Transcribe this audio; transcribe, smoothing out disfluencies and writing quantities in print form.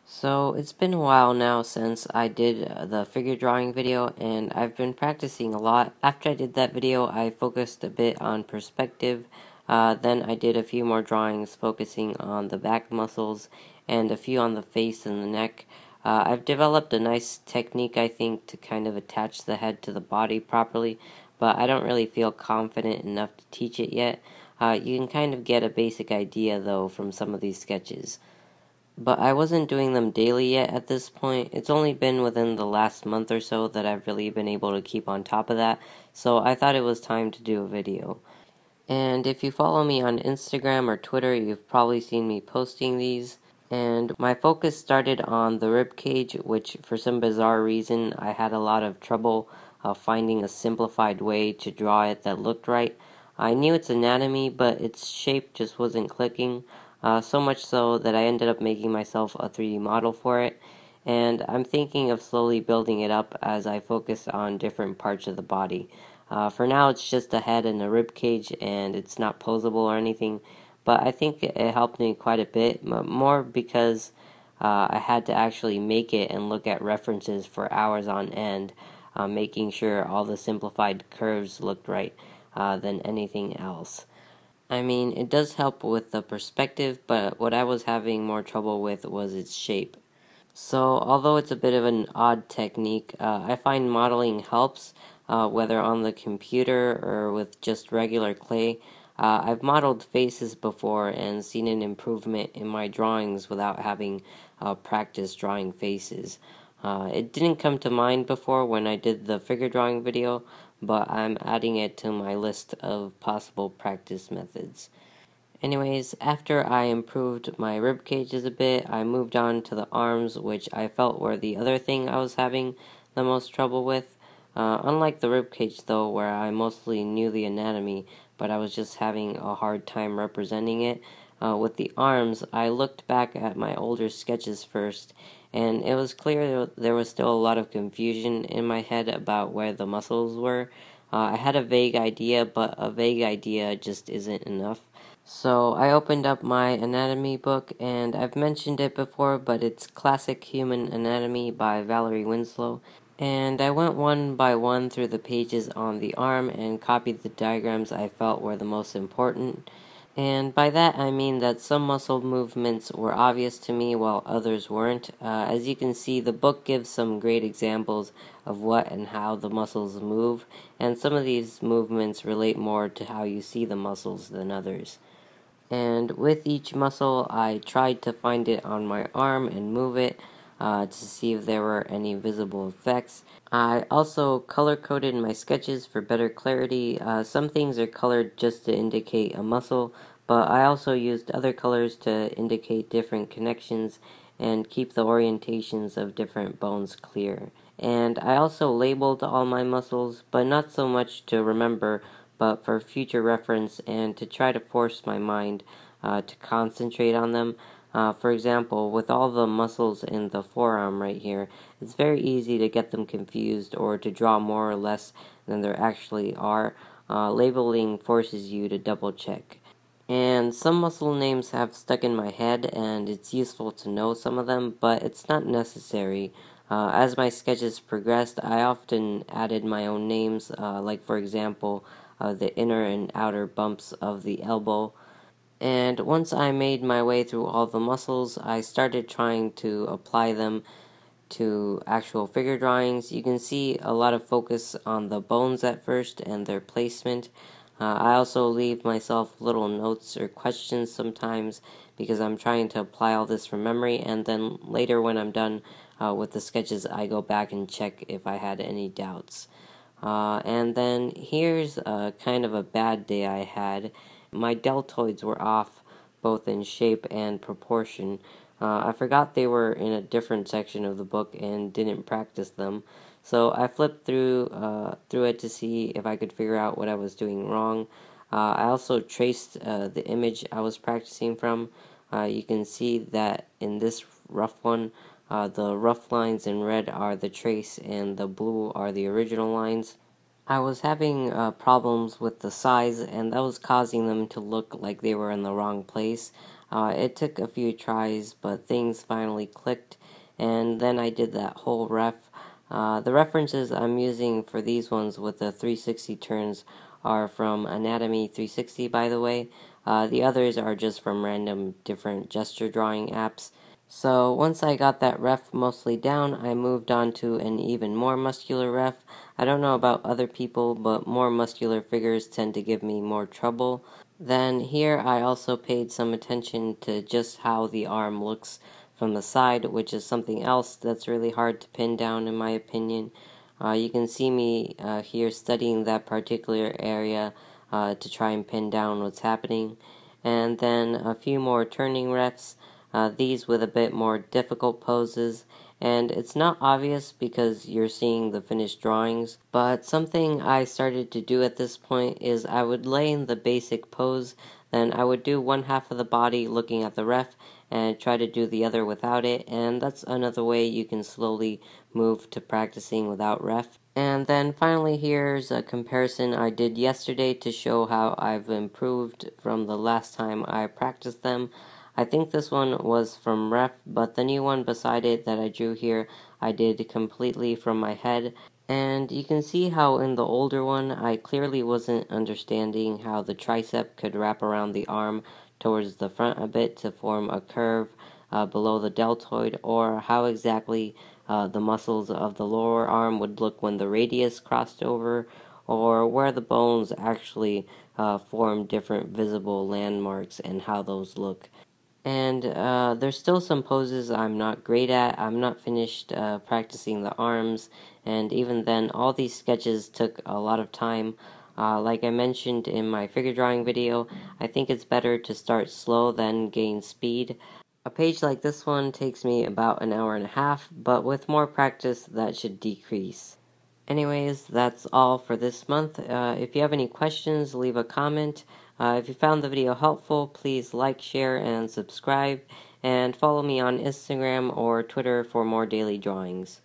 So it's been a while now since I did the figure drawing video, and I've been practicing a lot. After I did that video, I focused a bit on perspective. Then I did a few more drawings focusing on the back muscles and a few on the face and the neck. I've developed a nice technique, I think, to kind of attach the head to the body properly, but I don't really feel confident enough to teach it yet. You can kind of get a basic idea, though, from some of these sketches. But I wasn't doing them daily yet at this point. It's only been within the last month or so that I've really been able to keep on top of that, so I thought it was time to do a video. And if you follow me on Instagram or Twitter, you've probably seen me posting these. And my focus started on the rib cage, which for some bizarre reason I had a lot of trouble finding a simplified way to draw it that looked right. I knew its anatomy, but its shape just wasn't clicking. So much so that I ended up making myself a 3D model for it, and I'm thinking of slowly building it up as I focus on different parts of the body. For now, it's just a head and a rib cage, and it's not posable or anything, but I think it helped me quite a bit, more because I had to actually make it and look at references for hours on end, making sure all the simplified curves looked right than anything else. I mean, it does help with the perspective, but what I was having more trouble with was its shape. So, although it's a bit of an odd technique, I find modeling helps, whether on the computer or with just regular clay. I've modeled faces before and seen an improvement in my drawings without having practice drawing faces. It didn't come to mind before when I did the figure drawing video, but I'm adding it to my list of possible practice methods. Anyways, after I improved my rib cages a bit, I moved on to the arms, which I felt were the other thing I was having the most trouble with. Unlike the rib cage, though, where I mostly knew the anatomy, but I was just having a hard time representing it, with the arms, I looked back at my older sketches first, and it was clear there was still a lot of confusion in my head about where the muscles were. I had a vague idea, but a vague idea just isn't enough. So I opened up my anatomy book, and I've mentioned it before, but it's Classic Human Anatomy by Valerie Winslow. And I went one by one through the pages on the arm and copied the diagrams I felt were the most important. And by that I mean that some muscle movements were obvious to me while others weren't. As you can see, the book gives some great examples of what and how the muscles move, and some of these movements relate more to how you see the muscles than others. And with each muscle, I tried to find it on my arm and move it to see if there were any visible effects. I also color-coded my sketches for better clarity. Some things are colored just to indicate a muscle, but I also used other colors to indicate different connections and keep the orientations of different bones clear. And I also labeled all my muscles, but not so much to remember, but for future reference and to try to force my mind to concentrate on them. For example, with all the muscles in the forearm right here, it's very easy to get them confused or to draw more or less than there actually are. Labeling forces you to double check. And some muscle names have stuck in my head, and it's useful to know some of them, but it's not necessary. As my sketches progressed, I often added my own names, like for example, the inner and outer bumps of the elbow. And once I made my way through all the muscles, I started trying to apply them to actual figure drawings. You can see a lot of focus on the bones at first and their placement. I also leave myself little notes or questions sometimes because I'm trying to apply all this from memory, and then later when I'm done with the sketches, I go back and check if I had any doubts. And then here's kind of a bad day I had. My deltoids were off both in shape and proportion. I forgot they were in a different section of the book and didn't practice them. So I flipped through it to see if I could figure out what I was doing wrong. I also traced the image I was practicing from. You can see that in this rough one, the rough lines in red are the trace and the blue are the original lines. I was having problems with the size, and that was causing them to look like they were in the wrong place. It took a few tries, but things finally clicked, and then I did that whole ref. The references I'm using for these ones with the 360 turns are from Anatomy 360, by the way. The others are just from random different gesture drawing apps. So once I got that ref mostly down, I moved on to an even more muscular ref. I don't know about other people, but more muscular figures tend to give me more trouble. Then here I also paid some attention to just how the arm looks from the side, which is something else that's really hard to pin down in my opinion. You can see me here studying that particular area to try and pin down what's happening. And then a few more turning refs, these with a bit more difficult poses, and it's not obvious because you're seeing the finished drawings, but something I started to do at this point is I would lay in the basic pose, then I would do one half of the body looking at the ref, and try to do the other without it, and that's another way you can slowly move to practicing without ref. And then finally here's a comparison I did yesterday to show how I've improved from the last time I practiced them. I think this one was from ref, but the new one beside it that I drew here I did completely from my head. And you can see how in the older one I clearly wasn't understanding how the tricep could wrap around the arm towards the front a bit to form a curve below the deltoid, or how exactly the muscles of the lower arm would look when the radius crossed over, or where the bones actually form different visible landmarks and how those look. And there's still some poses I'm not great at. I'm not finished practicing the arms, and even then, all these sketches took a lot of time. Like I mentioned in my figure drawing video, I think it's better to start slow than gain speed. A page like this one takes me about an hour and a half, but with more practice, that should decrease. Anyways, that's all for this month. If you have any questions, leave a comment. If you found the video helpful, please like, share, and subscribe. And follow me on Instagram or Twitter for more daily drawings.